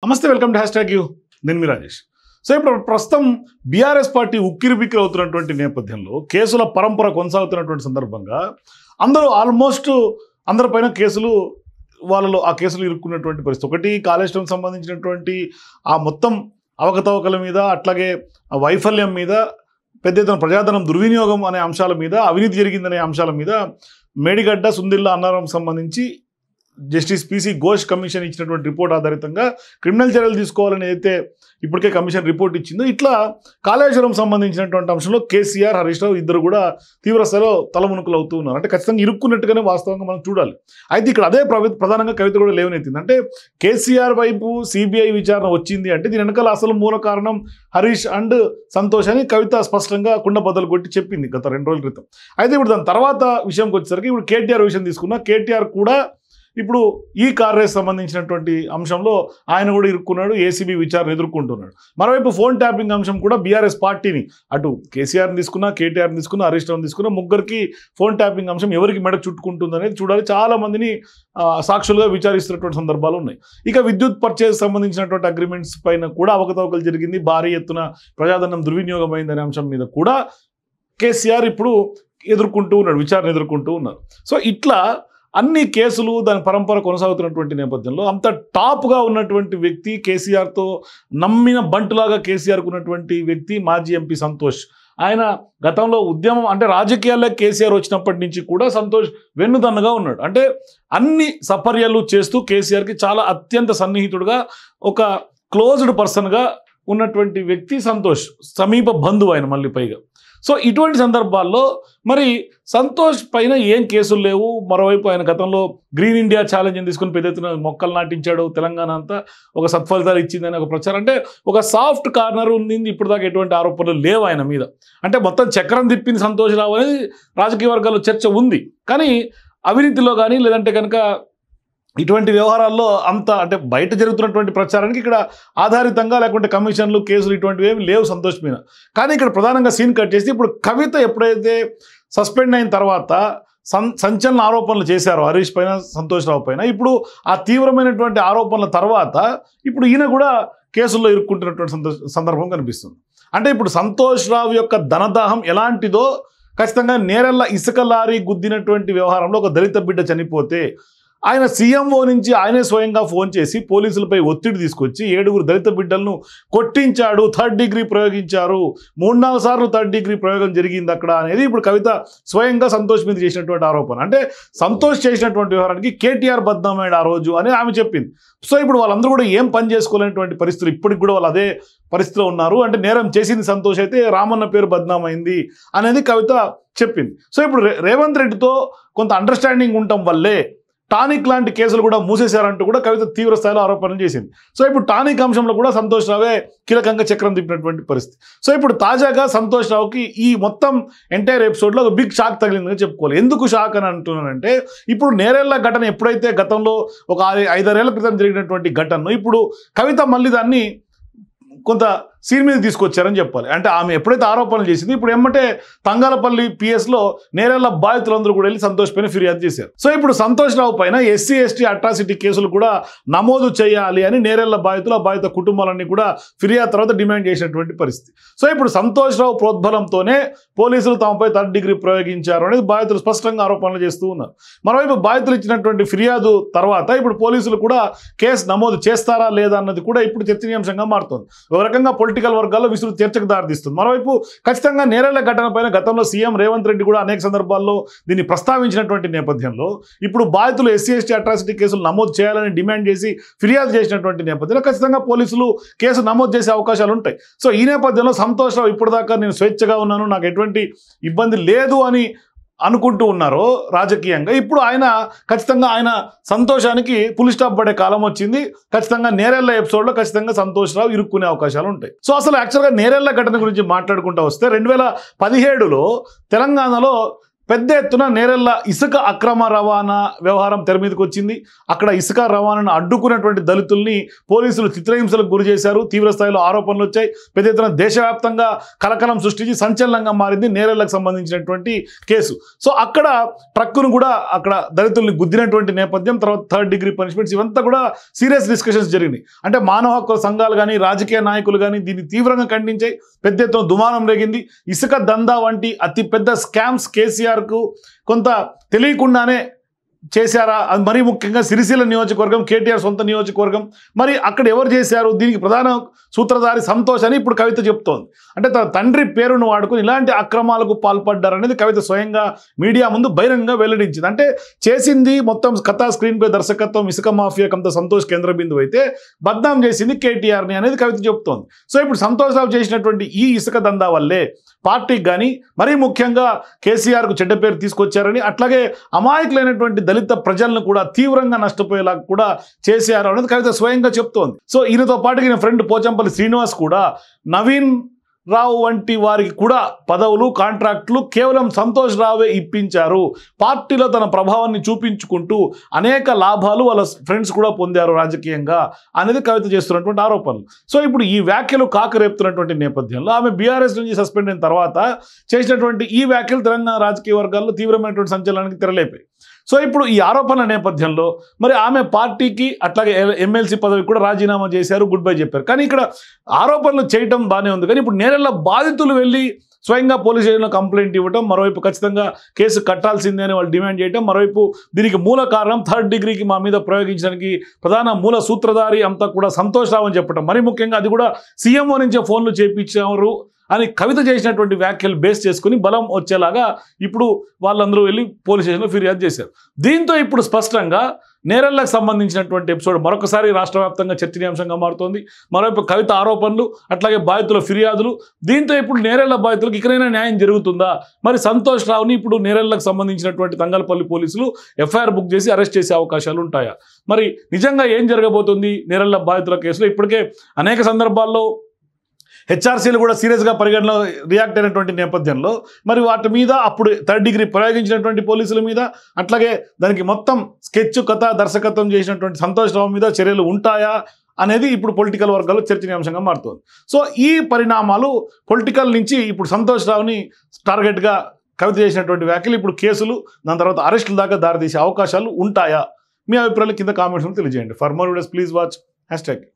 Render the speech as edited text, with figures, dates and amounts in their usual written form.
నమస్తే, welcome to #you. నేను మీ Rajesh. So ఇప్పుడు ప్రస్తుతం బీఆర్ఎస్ పార్టీ ఉక్కిరిబిక్కిరి అవుతున్నటువంటి నేపథ్యంలో కేసుల పరంపర కొనసాగుతున్నటువంటి సందర్భంగా అందరూ ఆల్మోస్ట్ అందరిపైన కేసులు వాళ్ళలో ఆ కేసులు ఇరుక్కున్నటువంటి పరిస్థితి. ఒకటి కాళేశ్వరం సంబంధించినటువంటి ఆ మొత్తం అవకతవకల మీద, అట్లాగే ఆ వైఫల్యం మీద, పెద్ద ఎత్తున ప్రజాధనం దుర్వినియోగం అనే అంశాల మీద, అవినీతి జరిగిందనే అంశాల మీద మేడిగడ్డ, సుందిళ్ళ, అన్నారం సంబంధించి జస్టిస్ పిసి ఘోష్ కమిషన్ ఇచ్చినటువంటి రిపోర్ట్ ఆధారితంగా క్రిమినల్ చర్యలు తీసుకోవాలని అయితే ఇప్పటికే కమిషన్ రిపోర్ట్ ఇచ్చిందో, ఇట్లా కాళేశ్వరం సంబంధించినటువంటి అంశంలో కేసీఆర్, హరీష్ రావు ఇద్దరు కూడా తీవ్రస్థాయిలో తలమునుకలు అవుతూ ఉన్నారు. అంటే ఖచ్చితంగా ఇరుక్కున్నట్టుగానే వాస్తవంగా మనం చూడాలి. అయితే ఇక్కడ అదే ప్రధానంగా కవిత కూడా లేవనెత్తింది. అంటే కేసీఆర్ వైపు సిబిఐ విచారణ వచ్చింది అంటే దీని వెనకాల అసలు మూల కారణం హరీష్ అండ్ సంతోష్ అని కవిత స్పష్టంగా కుండబద్దలు కొట్టి చెప్పింది గత 2 రోజుల క్రితం. అయితే ఇప్పుడు దాని తర్వాత విషయంకి వచ్చేసరికి ఇప్పుడు కేటీఆర్ విషయం తీసుకున్నా, కేటీఆర్ కూడా ఇప్పుడు ఈ కార్ రేస్ సంబంధించినటువంటి అంశంలో ఆయన కూడా ఇరుక్కున్నాడు, ఏసీబీ విచారణ ఎదుర్కొంటున్నాడు. మరోవైపు ఫోన్ ట్యాపింగ్ అంశం కూడా బీఆర్ఎస్ పార్టీని, అటు కేసీఆర్ని తీసుకున్నా, కేటీఆర్ని తీసుకున్నా, హరీష్ రావుని తీసుకున్నా, ముగ్గురికి ఫోన్ ట్యాపింగ్ అంశం ఎవరికి మెడకు చుట్టుకుంటుంది అనేది చూడాలి. చాలా మందిని సాక్షులుగా విచారిస్తున్నటువంటి సందర్భాలు ఉన్నాయి. ఇక విద్యుత్ పర్చేజ్ సంబంధించినటువంటి అగ్రిమెంట్స్ పైన కూడా అవకతవకలు జరిగింది, భారీ ఎత్తున ప్రజాధనం దుర్వినియోగం అయిందనే అంశం మీద కూడా కేసీఆర్ ఇప్పుడు ఎదుర్కొంటూ ఉన్నాడు, విచారణ ఎదుర్కొంటూ ఉన్నారు. సో ఇట్లా అన్ని కేసులు దాని పరంపర కొనసాగుతున్నటువంటి నేపథ్యంలో అంత టాప్గా ఉన్నటువంటి వ్యక్తి, కేసీఆర్తో నమ్మిన బంటులాగా కేసీఆర్కు ఉన్నటువంటి వ్యక్తి మాజీ ఎంపీ సంతోష్. ఆయన గతంలో ఉద్యమం అంటే రాజకీయాల్లో కేసీఆర్ వచ్చినప్పటి నుంచి కూడా సంతోష్ వెన్నుదన్నుగా ఉన్నాడు. అంటే అన్ని సపర్యలు చేస్తూ కేసీఆర్కి చాలా అత్యంత సన్నిహితుడుగా, ఒక క్లోజ్డ్ పర్సన్గా ఉన్నటువంటి వ్యక్తి సంతోష్, సమీప బంధువు ఆయన మళ్ళీ పైగా. సో ఇటువంటి సందర్భాల్లో మరి సంతోష్ పైన ఏం కేసులు లేవు. మరోవైపు ఆయన గతంలో గ్రీన్ ఇండియా ఛాలెంజ్ని తీసుకుని పెద్ద ఎత్తున మొక్కలు నాటించాడు, తెలంగాణ అంతా ఒక సత్ఫలితాలు ఇచ్చిందని ఒక ప్రచారం. అంటే ఒక సాఫ్ట్ కార్నర్ ఉంది, ఇప్పుడు దాకా ఎటువంటి ఆరోపణలు లేవు ఆయన మీద. అంటే మొత్తం చక్రం తిప్పింది సంతోష్ రావు అనేది రాజకీయ వర్గాల్లో చర్చ ఉంది. కానీ అవినీతిలో కానీ లేదంటే కనుక ఇటువంటి వ్యవహారాల్లో అంత అంటే బయట జరుగుతున్నటువంటి ప్రచారానికి ఇక్కడ ఆధారితంగా లేకుంటే కమిషన్లు, కేసులు ఇటువంటివి ఏమి లేవు సంతోష్ మీద. కానీ ఇక్కడ ప్రధానంగా సీన్ కట్ చేసి ఇప్పుడు కవిత ఎప్పుడైతే సస్పెండ్ అయిన తర్వాత సంచలన ఆరోపణలు చేశారో హరీష్ పైన, సంతోష్ రావు పైన, ఇప్పుడు ఆ తీవ్రమైనటువంటి ఆరోపణల తర్వాత ఇప్పుడు ఈయన కూడా కేసుల్లో ఇరుక్కుంటున్నటువంటి సందర్భం కనిపిస్తుంది. అంటే ఇప్పుడు సంతోష్ రావు యొక్క ధనదాహం ఎలాంటిదో ఖచ్చితంగా నేరెళ్ళ ఇసుక లారీ గుద్దినటువంటి వ్యవహారంలో ఒక దళిత బిడ్డ చనిపోతే ఆయన సీఎంఓ నుంచి ఆయనే స్వయంగా ఫోన్ చేసి పోలీసులపై ఒత్తిడి తీసుకొచ్చి 7 దళిత బిడ్డలను కొట్టించాడు, 3rd డిగ్రీ ప్రయోగించారు, 3-4 సార్లు 3rd డిగ్రీ ప్రయోగం జరిగింది అక్కడ అనేది ఇప్పుడు కవిత స్వయంగా సంతోష్ మీద చేసినటువంటి ఆరోపణ. అంటే సంతోష్ చేసినటువంటి వ్యవహారానికి కేటీఆర్ బద్నామయ్యాడు ఆ రోజు అని ఆమె చెప్పింది. సో ఇప్పుడు వాళ్ళందరూ కూడా ఏం పని చేసుకోలేనటువంటి పరిస్థితులు, ఇప్పటికి కూడా వాళ్ళు అదే పరిస్థితిలో ఉన్నారు. అంటే నేరం చేసింది సంతోష్ అయితే రామన్న పేరు బద్నామైంది అనేది కవిత చెప్పింది. సో ఇప్పుడు రేవంత్ రెడ్డితో కొంత అండర్స్టాండింగ్ ఉండటం వల్లే టానిక్ లాంటి కేసులు కూడా మూసేశారంటూ కూడా కవిత తీవ్ర స్థాయిలో ఆరోపణలు చేసింది. సో ఇప్పుడు టానిక్ అంశంలో కూడా సంతోష్ రావే కీలకంగా చక్రం తిప్పినటువంటి పరిస్థితి. సో ఇప్పుడు తాజాగా సంతోష్ రావుకి ఈ మొత్తం ఎంటైర్ ఎపిసోడ్లో ఒక బిగ్ షాక్ తగిలిందని చెప్పుకోవాలి. ఎందుకు షాక్ అని అంటున్నానంటే, ఇప్పుడు నేరెళ్ళ ఘటన ఎప్పుడైతే గతంలో ఒక 5-6 ఏళ్ల క్రితం జరిగినటువంటి ఘటనను ఇప్పుడు కవిత మళ్ళీ దాన్ని కొంత సీన్ మీద తీసుకొచ్చారని చెప్పాలి. అంటే ఆమె ఎప్పుడైతే ఆరోపణలు చేసింది, ఇప్పుడు ఎమ్మటే తంగాలపల్లి పిఎస్లో నేరెళ్ళ బాధితులందరూ కూడా వెళ్ళి సంతోష్ పైన ఫిర్యాదు చేశారు. సో ఇప్పుడు సంతోష్ రావు పైన SC ST అట్రాసిటీ కేసులు కూడా నమోదు చేయాలి అని నేరెళ్ళ బాధితులు, ఆ బాధిత కుటుంబాలన్నీ కూడా ఫిర్యాదు తర్వాత డిమాండ్ చేసినటువంటి పరిస్థితి. సో ఇప్పుడు సంతోష్ రావు ప్రోద్బలంతోనే పోలీసులు తమపై 3rd డిగ్రీ ప్రయోగించారు అనేది బాధితులు స్పష్టంగా ఆరోపణలు చేస్తూ ఉన్నారు. మరోవైపు బాధితులు ఇచ్చినటువంటి ఫిర్యాదు తర్వాత ఇప్పుడు పోలీసులు కూడా కేసు నమోదు చేస్తారా లేదా అన్నది కూడా ఇప్పుడు చర్చనీయాంశంగా మారుతోంది. ఒక రకంగా పొలిటికల్ వర్గాల్లో విస్తృత చర్చకు దారితీస్తుంది. మరోవైపు ఖచ్చితంగా నేరెళ్ళ ఘటన పైన గతంలో సీఎం రేవంత్ రెడ్డి కూడా అనేక సందర్భాల్లో దీన్ని ప్రస్తావించినటువంటి నేపథ్యంలో ఇప్పుడు బాధితులు SC ST అట్రాసిటీ కేసులు నమోదు చేయాలని డిమాండ్ చేసి ఫిర్యాదు చేసినటువంటి నేపథ్యంలో ఖచ్చితంగా పోలీసులు కేసు నమోదు చేసే అవకాశాలు ఉంటాయి. సో ఈ నేపథ్యంలో సంతోష్ రావు ఇప్పటిదాకా నేను స్వేచ్ఛగా ఉన్నాను, నాకు ఎటువంటి ఇబ్బంది లేదు అని అనుకుంటూ ఉన్నారో రాజకీయంగా, ఇప్పుడు ఆయన ఖచ్చితంగా ఆయన సంతోషానికి ఫుల్ స్టాప్ పడే కాలం వచ్చింది. ఖచ్చితంగా నేరెళ్ళ ఎపిసోడ్లో ఖచ్చితంగా సంతోష్ రావు ఇరుక్కునే అవకాశాలు ఉంటాయి. సో అసలు యాక్చువల్గా నేరెళ్ళ ఘటన గురించి మాట్లాడుకుంటూ వస్తే 2017లో తెలంగాణలో పెద్ద ఎత్తున నేరెళ్ళ ఇసుక అక్రమ రవాణా వ్యవహారం తెర మీదకి వచ్చింది. అక్కడ ఇసుక రవాణాను అడ్డుకున్నటువంటి దళితుల్ని పోలీసులు చిత్రహింసలకు గురి చేశారు. తీవ్ర స్థాయిలో ఆరోపణలు వచ్చాయి. పెద్ద ఎత్తున దేశవ్యాప్తంగా కలకలం సృష్టించి సంచలనంగా మారింది నేరెళ్ళకు సంబంధించినటువంటి కేసు. సో అక్కడ ట్రక్కును కూడా అక్కడ దళితుల్ని గుద్దినటువంటి నేపథ్యం, తర్వాత 3rd డిగ్రీ పనిష్మెంట్స్, ఇవంతా కూడా సీరియస్ డిస్కషన్స్ జరిగినాయి. అంటే మానవ హక్కుల సంఘాలు కానీ రాజకీయ నాయకులు కానీ దీన్ని తీవ్రంగా ఖండించాయి. పెద్ద ఎత్తున దుమారం రేగింది. ఇసుక దందా వంటి అతిపెద్ద స్కామ్స్ కేసీఆర్కు కొంత తెలియకుండానే చేశారా? అది మరీ ముఖ్యంగా సిరిసిల్ల నియోజకవర్గం, కేటీఆర్ సొంత నియోజకవర్గం. మరి అక్కడ ఎవరు చేశారు? దీనికి ప్రధాన సూత్రధారి సంతోష్ అని ఇప్పుడు కవిత చెప్తోంది. అంటే తన తండ్రి పేరును వాడుకుని ఇలాంటి అక్రమాలకు పాల్పడ్డారనేది కవిత స్వయంగా మీడియా ముందు బహిరంగంగా వెల్లడించింది. అంటే చేసింది మొత్తం కథా స్క్రీన్ పై దర్శకత్వం ఇసుక మాఫియా కంత సంతోష్ కేంద్ర బిందువు అయితే బద్నాం చేసింది కేటీఆర్ని అనేది కవిత చెప్తోంది. సో ఇప్పుడు సంతోష్ రావు చేసినటువంటి ఈ ఇసుక దందా వల్లే పార్టీకి కానీ మరీ ముఖ్యంగా కేసీఆర్కు చెడ్డ పేరు తీసుకొచ్చారని, అట్లాగే అమాయకులైనటువంటి దళిత ప్రజలను కూడా తీవ్రంగా నష్టపోయేలా కూడా చేశారు అనేది కవిత స్వయంగా చెప్తోంది. సో ఈయనతో పాటు ఈయన ఫ్రెండ్ పోచంపల్లి శ్రీనివాస్ కూడా నవీన్ రావు వంటి వారికి కూడా పదవులు, కాంట్రాక్టులు కేవలం సంతోష్ రావే ఇప్పించారు. పార్టీలో తన ప్రభావాన్ని చూపించుకుంటూ అనేక లాభాలు వాళ్ళ ఫ్రెండ్స్ కూడా పొందారు రాజకీయంగా అనేది కవిత చేస్తున్నటువంటి ఆరోపణలు. సో ఇప్పుడు ఈ వ్యాఖ్యలు కాకరేపుతున్నటువంటి నేపథ్యంలో ఆమె బీఆర్ఎస్ నుంచి సస్పెండ్ అయిన తర్వాత చేసినటువంటి ఈ వ్యాఖ్యలు తెలంగాణ రాజకీయ వర్గాల్లో తీవ్రమైనటువంటి సంచలనానికి తెరలేపాయి. సో ఇప్పుడు ఈ ఆరోపణల నేపథ్యంలో మరి ఆమె పార్టీకి అట్లాగే ఎమ్మెల్సీ పదవికి కూడా రాజీనామా చేశారు, గుడ్ బై చెప్పారు. కానీ ఇక్కడ ఆరోపణలు చేయటం బాగానే ఉంది. కానీ ఇప్పుడు నేరెళ్ళ బాధితులు వెళ్ళి స్వయంగా పోలీస్ స్టేషన్లో కంప్లైంట్ ఇవ్వడం, మరోవైపు ఖచ్చితంగా కేసు కట్టాల్సిందే అని వాళ్ళు డిమాండ్ చేయడం, మరోవైపు దీనికి మూల కారణం 3rd డిగ్రీకి మా మీద ప్రయోగించడానికి ప్రధాన మూల సూత్రధారి అంతా కూడా సంతోష్ రావు అని చెప్పడం, మరీ ముఖ్యంగా అది కూడా సీఎంఓ నుంచే ఫోన్లు చేయించారు అని కవిత చేసినటువంటి వ్యాఖ్యలు బేస్ చేసుకుని బలం వచ్చేలాగా ఇప్పుడు వాళ్ళందరూ వెళ్ళి పోలీస్ స్టేషన్లో ఫిర్యాదు చేశారు. దీంతో ఇప్పుడు స్పష్టంగా నేరెళ్ళకు సంబంధించినటువంటి ఎపిసోడ్ మరొకసారి రాష్ట్ర వ్యాప్తంగా చర్చనీయాంశంగా మారుతోంది. మరోవైపు కవిత ఆరోపణలు, అట్లాగే బాధితుల ఫిర్యాదులు. దీంతో ఇప్పుడు నేరెళ్ళ బాధితులకు ఇకనైనా న్యాయం జరుగుతుందా? మరి సంతోష్ రావుని ఇప్పుడు నేరెళ్ళకు సంబంధించినటువంటి తంగలపల్లి పోలీసులు ఎఫ్ఐఆర్ బుక్ చేసి అరెస్ట్ చేసే అవకాశాలు ఉంటాయా? మరి నిజంగా ఏం జరగబోతుంది నేరెళ్ళ బాధితుల కేసులో? ఇప్పటికే అనేక సందర్భాల్లో హెచ్ఆర్సీలు కూడా సీరియస్గా పరిగణలో రియాక్ట్ అయినటువంటి నేపథ్యంలో మరి వాటి మీద అప్పుడు 3rd డిగ్రీ ప్రయోగించినటువంటి పోలీసుల మీద, అట్లాగే దానికి మొత్తం స్కెచ్ కథ దర్శకత్వం చేసినటువంటి సంతోష్ రావు మీద చర్యలు ఉంటాయా అనేది ఇప్పుడు పొలిటికల్ వర్గాల్లో చర్చనీయాంశంగా మారుతుంది. సో ఈ పరిణామాలు పొలిటికల్ నుంచి ఇప్పుడు సంతోష్ రావుని టార్గెట్గా కవిత చేసినటువంటి వ్యాఖ్యలు ఇప్పుడు కేసులు, దాని తర్వాత అరెస్టుల దాకా దారితీసే అవకాశాలు ఉంటాయా? మీ అభిప్రాయాలు కింద కామెంట్స్లో తెలియజేయండి. For more videos please watch #.